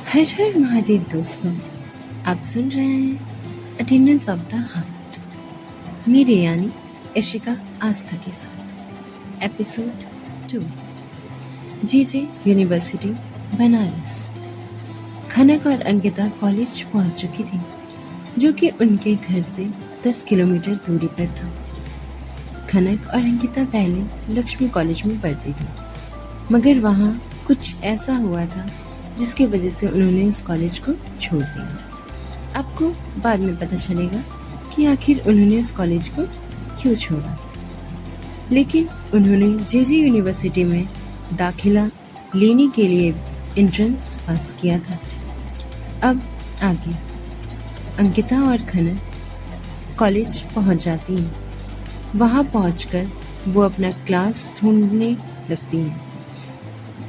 हर हर महादेव दोस्तों, आप सुन रहे हैं अटेंडेंस ऑफ द हार्ट, मेरे यानी इशिका आस्था के साथ। Episode 2, JJ university Banaras. Khanak और अंकिता कॉलेज पहुंच चुकी थी, जो कि उनके घर से 10 किलोमीटर दूरी पर था। खनक और अंकिता पहले लक्ष्मी कॉलेज में पढ़ती थी, मगर वहाँ कुछ ऐसा हुआ था जिसकी वजह से उन्होंने उस कॉलेज को छोड़ दिया। आपको बाद में पता चलेगा कि आखिर उन्होंने उस कॉलेज को क्यों छोड़ा, लेकिन उन्होंने जेजे यूनिवर्सिटी में दाखिला लेने के लिए एंट्रेंस पास किया था। अब आगे अंकिता और खनक कॉलेज पहुंच जाती हैं। वहां पहुंचकर वो अपना क्लास ढूंढने लगती हैं।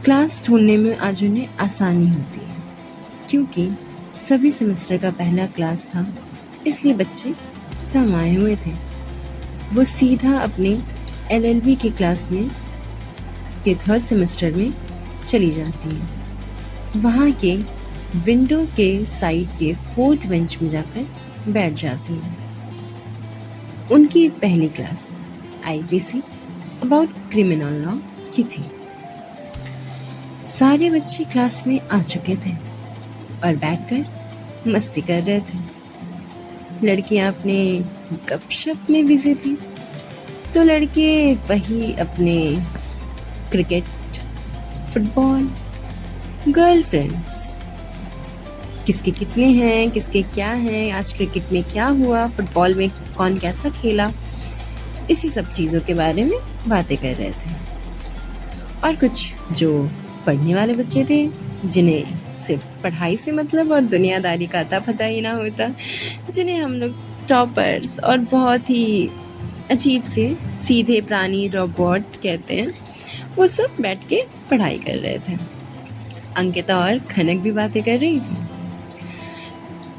क्लास ढूंढने में आज उन्हें आसानी होती है, क्योंकि सभी सेमेस्टर का पहला क्लास था, इसलिए बच्चे कम आए हुए थे। वो सीधा अपने LLB के क्लास में के 3rd सेमेस्टर में चली जाती हैं। वहाँ के विंडो के साइड के 4th बेंच में जाकर बैठ जाती हैं। उनकी पहली class IPC about criminal law की थी। सारे बच्चे क्लास में आ चुके थे और बैठकर मस्ती कर रहे थे। लड़कियां अपने गपशप में बिजी थी, तो लड़के वही अपने क्रिकेट, फुटबॉल, गर्लफ्रेंड्स, किसके कितने हैं, किसके क्या हैं, आज क्रिकेट में क्या हुआ, फुटबॉल में कौन कैसा खेला, इसी सब चीज़ों के बारे में बातें कर रहे थे। और कुछ जो पढ़ने वाले बच्चे थे, जिन्हें सिर्फ पढ़ाई से मतलब और दुनियादारी का अता पता ही ना होता, जिन्हें हम लोग टॉपर्स और बहुत ही अजीब से सीधे प्राणी रोबोट कहते हैं, वो सब बैठ के पढ़ाई कर रहे थे। अंकिता और खनक भी बातें कर रही थी।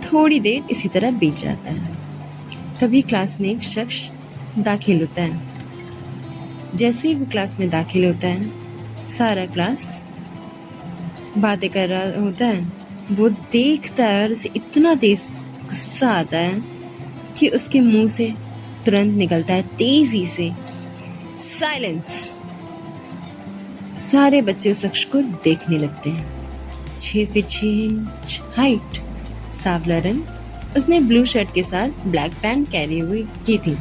थोड़ी देर इसी तरह बीत जाता है। तभी क्लास में एक शख्स दाखिल होता है। जैसे ही वो क्लास में दाखिल होता है, सारा क्लास बातें कर रहा होता है। वो देखता है और उसे इतना तेज गुस्सा आता है कि उसके मुंह से तुरंत निकलता है तेजी से, साइलेंस। सारे बच्चे उस शख्स को देखने लगते हैं। 6 फीट 6 इंच हाइट, सांवला रंग, उसने ब्लू शर्ट के साथ ब्लैक पैंट कैरी हुई की थी।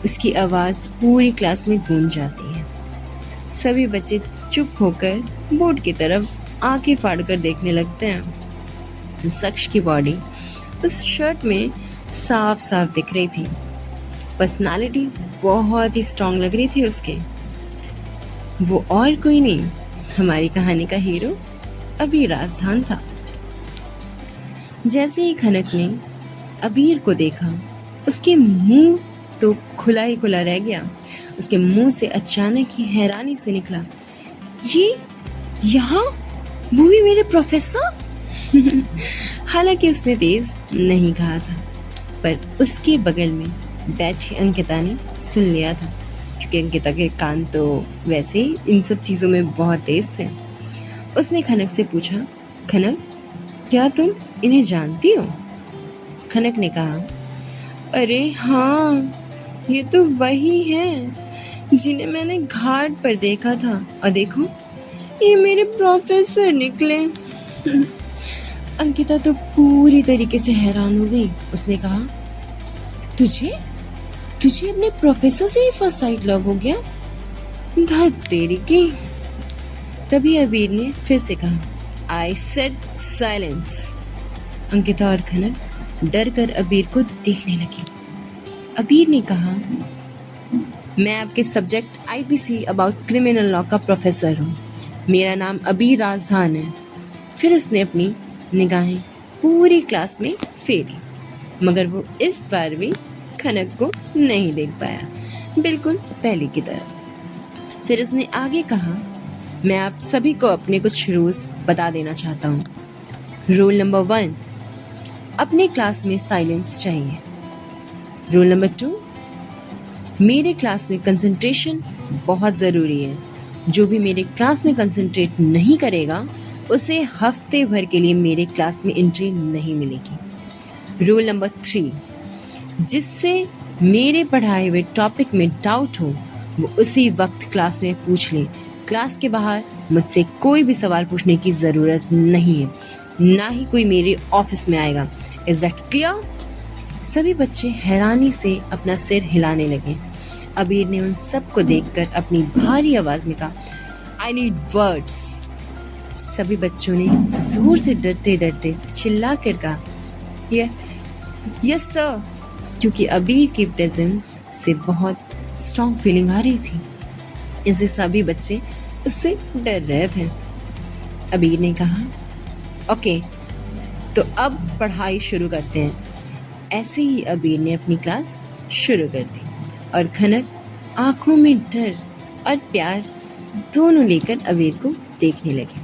उसकी आवाज़ पूरी क्लास में गूंज जाती है। सभी बच्चे चुप होकर बोर्ड की तरफ आंखें फाड़कर देखने लगते हैं। उस शख्स की बॉडी उस शर्ट में साफ साफ दिख रही थी। पर्सनालिटी बहुत ही स्ट्रांग लग रही थी उसके। वो और कोई नहीं, हमारी कहानी का हीरो अबीर राजधान था। जैसे ही खनक ने अबीर को देखा, उसके मुंह तो खुला ही खुला रह गया। उसके मुंह से अचानक ही हैरानी से निकला, ये यहाँ, वो भी मेरे प्रोफेसर। हालांकि उसने तेज नहीं कहा था, पर उसके बगल में बैठी अंकिता ने सुन लिया था, क्योंकि अंकिता के कान तो वैसे ही इन सब चीज़ों में बहुत तेज थे। उसने खनक से पूछा, खनक, क्या तुम इन्हें जानती हो? खनक ने कहा, अरे हाँ, ये तो वही हैं जिन्हें मैंने घाट पर देखा था, और देखो, ये मेरे प्रोफेसर निकले। अंकिता तो पूरी तरीके से हैरान हो गई। उसने कहा, तुझे अपने प्रोफेसर से ही फर्स्ट साइट लव हो गया? धत तेरी की। तभी अबीर ने फिर से कहा, आई सेड साइलेंस। अंकिता और खनक डर कर अबीर को देखने लगी। अबीर ने कहा, मैं आपके subject IPC about criminal law का प्रोफेसर हूँ। मेरा नाम अबीर राजधान है। फिर उसने अपनी निगाहें पूरी क्लास में फेरी, मगर वो इस बार भी खनक को नहीं देख पाया, बिल्कुल पहले की तरह। फिर उसने आगे कहा, मैं आप सभी को अपने कुछ रूल्स बता देना चाहता हूँ। रूल नंबर 1, अपने क्लास में साइलेंस चाहिए। रूल नंबर 2, मेरे क्लास में कंसंट्रेशन बहुत ज़रूरी है। जो भी मेरे क्लास में कंसंट्रेट नहीं करेगा, उसे हफ्ते भर के लिए मेरे क्लास में एंट्री नहीं मिलेगी। रूल नंबर 3, जिससे मेरे पढ़ाए हुए टॉपिक में डाउट हो वो उसी वक्त क्लास में पूछ ले। क्लास के बाहर मुझसे कोई भी सवाल पूछने की ज़रूरत नहीं है, ना ही कोई मेरे ऑफिस में आएगा। Is that clear? सभी बच्चे हैरानी से अपना सिर हिलाने लगे। अबीर ने उन सबको देखकर अपनी भारी आवाज में कहा, आई नीड वर्ड्स। सभी बच्चों ने जोर से डरते डरते चिल्ला कर कहा, यस सर, क्योंकि अबीर की प्रेजेंस से बहुत स्ट्रॉन्ग फीलिंग आ रही थी। इससे सभी बच्चे उससे डर रहे थे। अबीर ने कहा, ओके, तो अब पढ़ाई शुरू करते हैं। ऐसे ही अबीर ने अपनी क्लास शुरू कर दी और खनक आंखों में डर और प्यार दोनों लेकर अबीर को देखने लगे।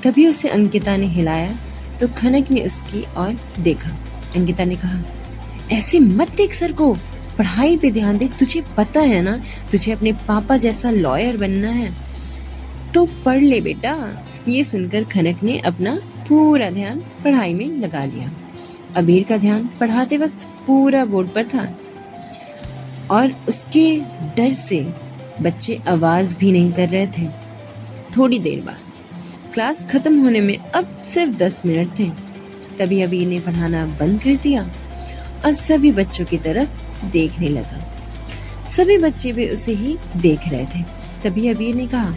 तभी उसे अंकिता ने हिलाया तो खनक ने उसकी ओर देखा। अंकिता ने कहा, ऐसे मत देख सर को, पढ़ाई पे ध्यान दे। तुझे पता है ना, तुझे अपने पापा जैसा लॉयर बनना है, तो पढ़ ले बेटा। ये सुनकर खनक ने अपना पूरा ध्यान पढ़ाई में लगा लिया। अबीर का ध्यान पढ़ाते वक्त पूरा बोर्ड पर था और उसके डर से बच्चे आवाज भी नहीं कर रहे थे। थोड़ी देर बाद क्लास खत्म होने में अब सिर्फ 10 मिनट थे। तभी अबीर ने पढ़ाना बंद कर दिया और सभी बच्चों की तरफ देखने लगा। सभी बच्चे भी उसे ही देख रहे थे। तभी अबीर ने कहा,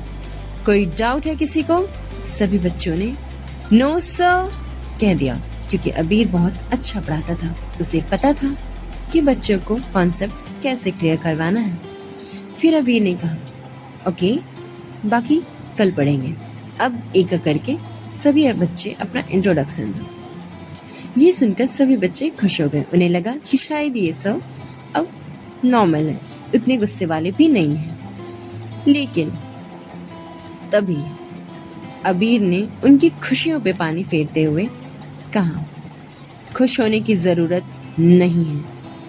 कोई डाउट है किसी को? सभी बच्चों ने नो सर कह दिया, क्योंकि अबीर बहुत अच्छा पढ़ाता था। उसे पता था कि बच्चों को कॉन्सेप्ट्स कैसे क्लियर करवाना है। फिर अबीर ने कहा, ओके, बाकी कल पढ़ेंगे। अब एक एक करके सभी बच्चे अपना इंट्रोडक्शन दो। ये सुनकर सभी बच्चे खुश हो गए। उन्हें लगा कि शायद ये सब अब नॉर्मल है, उतने गुस्से वाले भी नहीं हैं। लेकिन तभी अबीर ने उनकी खुशियों पे पानी फेरते हुए कहा, खुश होने की ज़रूरत नहीं है,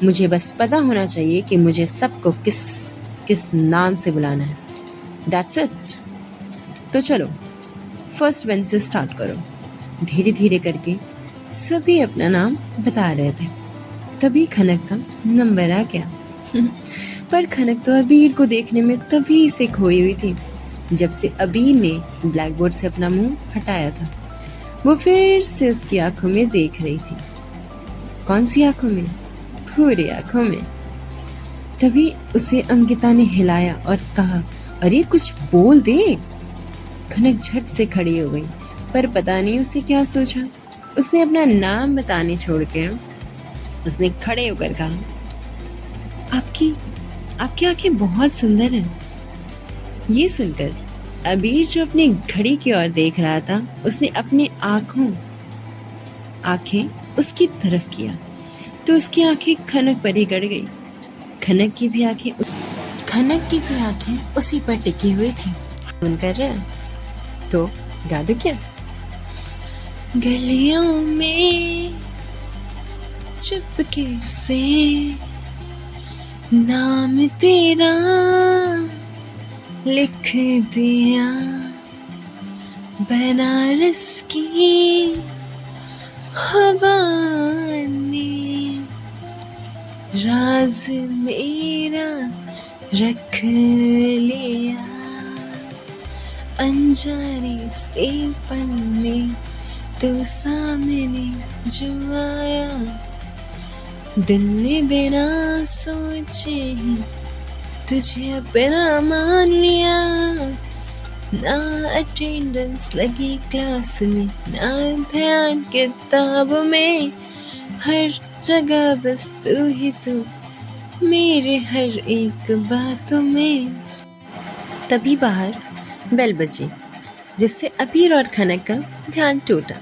मुझे बस पता होना चाहिए कि मुझे सबको किस किस नाम से बुलाना है। That's it. तो चलो फर्स्ट बेंच से स्टार्ट करो। धीरे धीरे करके सभी अपना नाम बता रहे थे। तभी खनक का नंबर आ गया। पर खनक तो अबीर को देखने में तभी से खोई हुई थी जब से अबीर ने ब्लैक बोर्ड से अपना मुंह हटाया था। वो फिर से उसकी आंखों में देख रही थी। कौन सी आंखों में? पूरी आंखों में। तभी उसे अंकिता ने हिलाया और कहा, अरे कुछ बोल दे। खनक झट से खड़ी हो गई, पर पता नहीं उसे क्या सोचा। उसने अपना नाम बताने छोड़ के उसने खड़े होकर कहा, आपकी आंखें बहुत सुंदर हैं। ये सुनकर अबीर जो अपनी घड़ी की ओर देख रहा था, उसने अपनी आंखें उसकी तरफ किया तो उसकी आंखें खनक पर ही गड़ गई। खनक की भी आंखें उसी पर टिकी हुई थी। मन कर रहा है तो गा दो क्या? गलियों में चुपके से नाम तेरा लिख दिया, बनारस की हवा ने राज मेरा रख लिया, अनजाने से पल में तो सामने जो आया, दिल ने बिना सोचे ही तुझे अपना मान लिया। ना अटेंडेंस लगी क्लास में, ना ध्यान किताब में, हर जगह बस तू ही तू मेरे हर एक बात में। तभी बाहर बेल बजी, जिससे अबीर और खनक का ध्यान टूटा।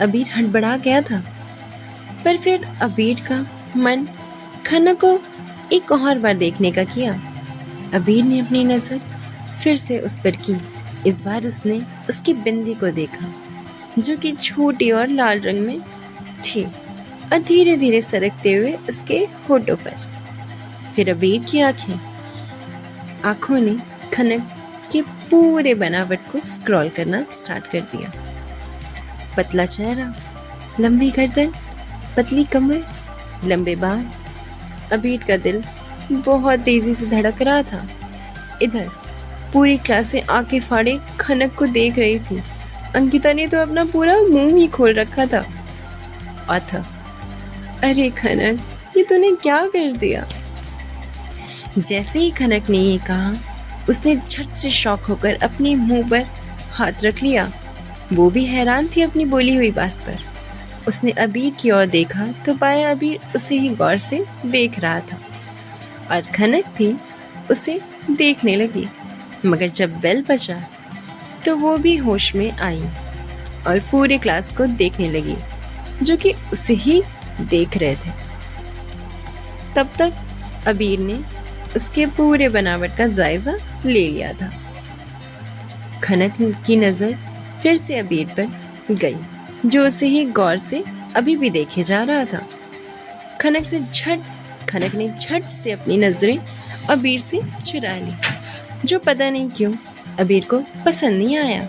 अबीर हड़बड़ा गया था, पर फिर अबीर का मन खनक को एक और बार देखने का किया। अबीर ने अपनी नज़र फिर से उस पर की। इस बार उसने उसकी बिंदी को देखा, जो कि छोटी और लाल रंग में थी और धीरे धीरे सरकते हुए उसके होठों पर। फिर अबीर की आंखों ने खनक के पूरे बनावट को स्क्रॉल करना स्टार्ट कर दिया। पतला चेहरा, लंबी गर्दन, पतली कमर, लंबे बाल। अबीर का दिल बहुत तेजी से धड़क रहा था। इधर पूरी क्लासें आंखें फाड़े खनक को देख रही थी। अंकिता ने तो अपना पूरा मुंह ही खोल रखा था। अथा, अरे खनक, ये तूने क्या कर दिया? जैसे ही खनक ने ये कहा, उसने झट से शॉक होकर अपने मुंह पर हाथ रख लिया। वो भी हैरान थी अपनी बोली हुई बात पर। उसने अबीर की ओर देखा तो पाया अबीर उसे ही गौर से देख रहा था और खनक भी उसे देखने लगी। मगर जब बेल बजा तो वो भी होश में आई और पूरे क्लास को देखने लगी, जो कि उसे ही देख रहे थे। तब तक अबीर ने उसके पूरे बनावट का जायजा ले लिया था। खनक की नजर फिर से अबीर पर गई, जो उसे ही गौर से अभी भी देखे जा रहा था। खनक ने झट से अपनी नजरें अबीर से चुरा ली, जो पता नहीं क्यों अबीर को पसंद नहीं आया।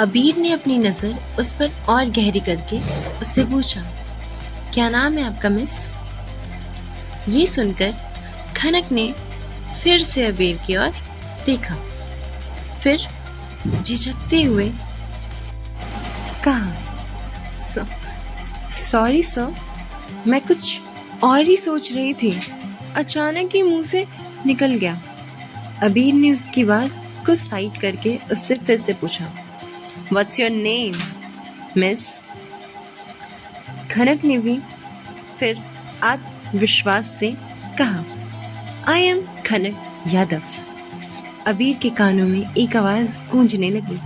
अबीर ने अपनी नजर उस पर और गहरी करके उससे पूछा, क्या नाम है आपका मिस? ये सुनकर खनक ने फिर से अबीर की ओर देखा, फिर झिझकते हुए कहा, सॉरी सर, मैं कुछ और ही सोच रही थी, अचानक ही मुंह से निकल गया। अबीर ने उसकी बात को साइड करके उससे फिर से पूछा, व्हाट्स योर नेम मिस? खनक ने भी फिर आत्मविश्वास से कहा, आई एम खनक यादव। अबीर के कानों में एक आवाज गूंजने लगी,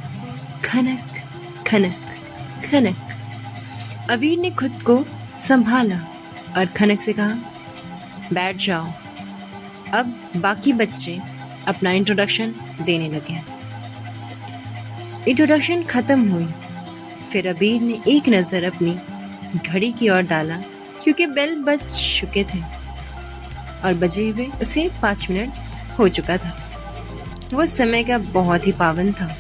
खनक खनक खनक। अबीर ने खुद को संभाला और खनक से कहा, बैठ जाओ। अब बाकी बच्चे अपना इंट्रोडक्शन देने लगे। इंट्रोडक्शन खत्म हुई। फिर अबीर ने एक नज़र अपनी घड़ी की ओर डाला, क्योंकि बेल बज चुके थे और बजे हुए उसे 5 मिनट हो चुका था। वो समय का बहुत ही पाबंद था।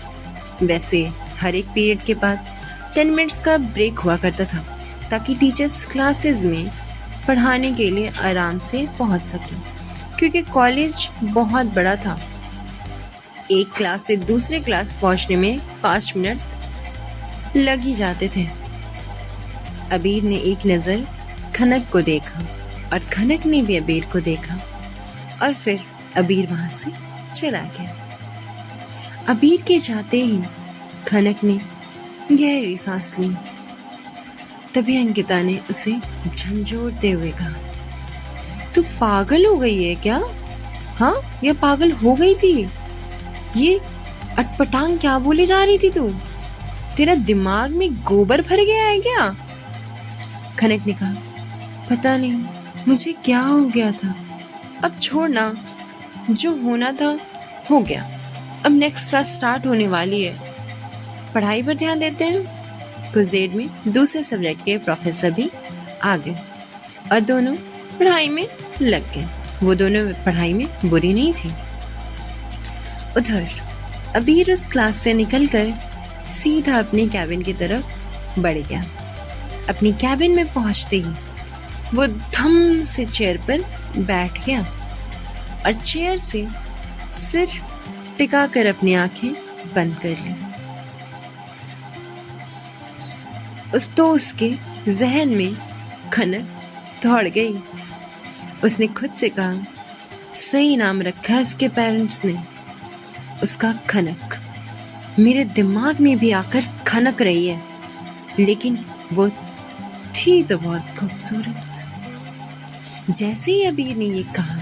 वैसे हर एक पीरियड के बाद 10 मिनट्स का ब्रेक हुआ करता था, ताकि टीचर्स क्लासेस में पढ़ाने के लिए आराम से पहुंच सकें, क्योंकि कॉलेज बहुत बड़ा था। एक क्लास से दूसरे क्लास पहुंचने में 5 मिनट लग ही जाते थे। अबीर ने एक नज़र खनक को देखा और खनक ने भी अबीर को देखा और फिर अबीर वहां से चला गया। अबीर के जाते ही खनक ने गहरी सांस ली। तभी अंकिता ने उसे झंझोड़ते हुए कहा, तू पागल हो गई है क्या? हाँ, ये पागल हो गई थी। ये अटपटांग क्या बोली जा रही थी तू? तेरा दिमाग में गोबर भर गया है क्या? खनक ने कहा, पता नहीं मुझे क्या हो गया था। अब छोड़ना, जो होना था हो गया। अब नेक्स्ट क्लास स्टार्ट होने वाली है, पढ़ाई पर ध्यान देते हैं। कुछ देर में दूसरे सब्जेक्ट के प्रोफेसर भी आ गए और दोनों पढ़ाई में लग गए। वो दोनों पढ़ाई में बुरी नहीं थी। उधर अबीर उस क्लास से निकलकर सीधा अपने कैबिन की तरफ बढ़ गया। अपनी कैबिन में पहुंचते ही वो धम से चेयर पर बैठ गया और चेयर से सिर टिकाकर अपनी आंखें बंद कर ली। उसके जहन में खनक दौड़ गई। उसने खुद से कहा, सही नाम रखा है उसके पेरेंट्स ने, उसका खनक। मेरे दिमाग में भी आकर खनक रही है, लेकिन वो थी तो बहुत खूबसूरत। जैसे ही अबीर ने ये कहा,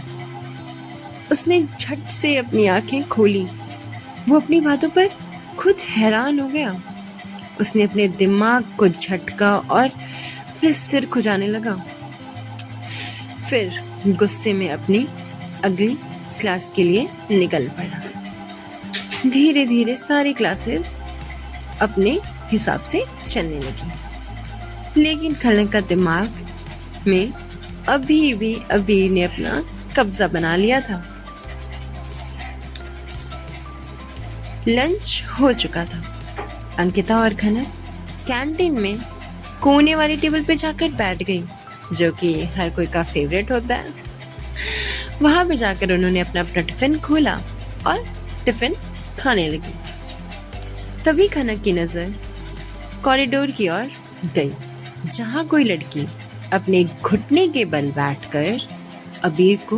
उसने झट से अपनी आंखें खोली। वो अपनी बातों पर खुद हैरान हो गया। उसने अपने दिमाग को झटका और अपने सिर खुजाने लगा। फिर गुस्से में अपनी अगली क्लास के लिए निकल पड़ा। धीरे धीरे सारी क्लासेस अपने हिसाब से चलने लगी, लेकिन खनक का दिमाग में अभी भी अबीर ने अपना कब्जा बना लिया था। लंच हो चुका था। अंकिता और खनक कैंटीन में कोने वाली टेबल पे जाकर बैठ गई, जो कि हर कोई का फेवरेट होता है। वहां पे जाकर उन्होंने अपना अपना टिफिन खोला और टिफिन खाने लगी। तभी खनक की नजर कॉरिडोर की ओर गई, जहां कोई लड़की अपने घुटने के बल बैठकर अबीर को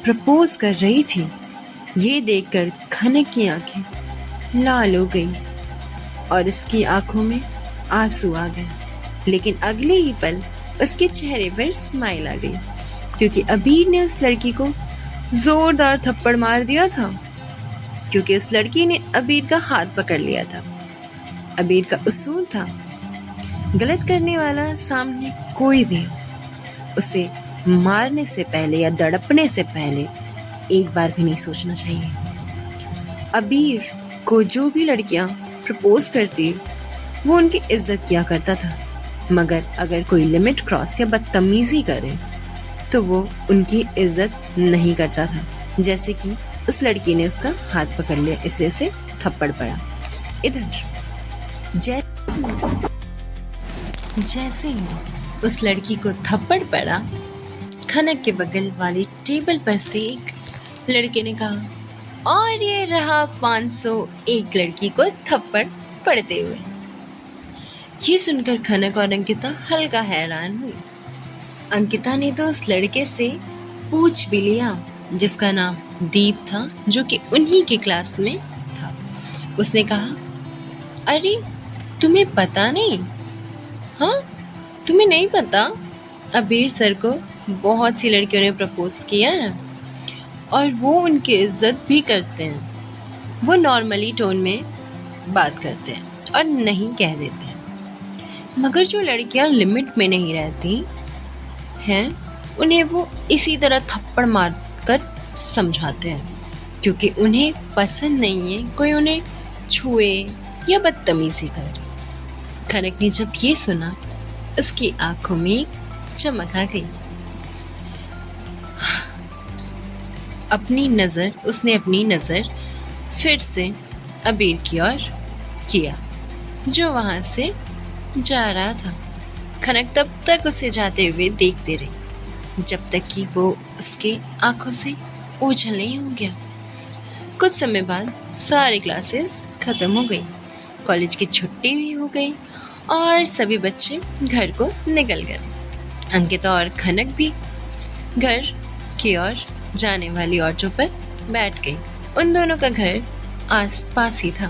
प्रपोज कर रही थी। ये देखकर खनक की आंखें लाल हो गई और उसकी आंखों में आंसू आ गए। लेकिन अगले ही पल उसके चेहरे पर स्माइल आ गई, क्योंकि अबीर ने उस लड़की को जोरदार थप्पड़ मार दिया था, क्योंकि उस लड़की ने अबीर का हाथ पकड़ लिया था। अबीर का उसूल था, गलत करने वाला सामने कोई भी हो, उसे मारने से पहले या दड़पने से पहले एक बार भी नहीं सोचना चाहिए। अबीर को जो भी लड़कियां प्रपोज करती वो उनकी इज्जत किया करता था, मगर अगर कोई लिमिट क्रॉस या बदतमीजी करे तो वो उनकी इज्जत नहीं करता था। जैसे कि उस लड़की ने उसका हाथ पकड़ लिया, इसलिए उसे थप्पड़ पड़ा। इधर जैसे ही उस लड़की को थप्पड़ पड़ा, खनक के बगल वाली टेबल पर से एक लड़के ने कहा, और ये रहा 500 एक लड़की को थप्पड़ पड़ते हुए। ये सुनकर खनक और अंकिता हल्का हैरान हुई। अंकिता ने तो उस लड़के से पूछ भी लिया, जिसका नाम दीप था, जो कि उन्हीं की क्लास में था। उसने कहा, अरे तुम्हें पता नहीं? हाँ, तुम्हें नहीं पता? अबीर सर को बहुत सी लड़कियों ने प्रपोज किया है और वो उनकी इज्जत भी करते हैं। वो नॉर्मली टोन में बात करते हैं और नहीं कह देते हैं, मगर जो लड़कियां लिमिट में नहीं रहती हैं उन्हें वो इसी तरह थप्पड़ मार कर समझाते हैं, क्योंकि उन्हें पसंद नहीं है कोई उन्हें छुए या बदतमीजी करे। खनक ने जब ये सुना, उसकी आंखों में एक चमक आ गई। उसने अपनी नजर फिर से अबीर की ओर किया, जो वहां से जा रहा था। खनक तब तक उसे जाते हुए देखते रही, जब तक कि वो उसके आंखों से ओझल नहीं हो गया। कुछ समय बाद सारी क्लासेस खत्म हो गई, कॉलेज की छुट्टी भी हो गई और सभी बच्चे घर को निकल गए। अंकिता और खनक भी घर की ओर जाने वाली ऑटो पर बैठ गई। उन दोनों का घर आस पास ही था।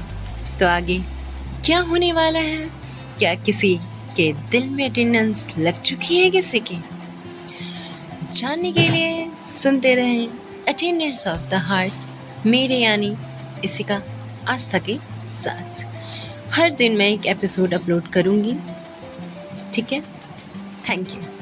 तो आगे क्या होने वाला है? क्या किसी के दिल में अटेंडेंस लग चुकी है किसी की? जानने के लिए सुनते रहें अटेंडेंस ऑफ द हार्ट, मेरे यानी इशिका आस्था के साथ। हर दिन मैं एक एपिसोड अपलोड करूंगी, ठीक है? Thank you.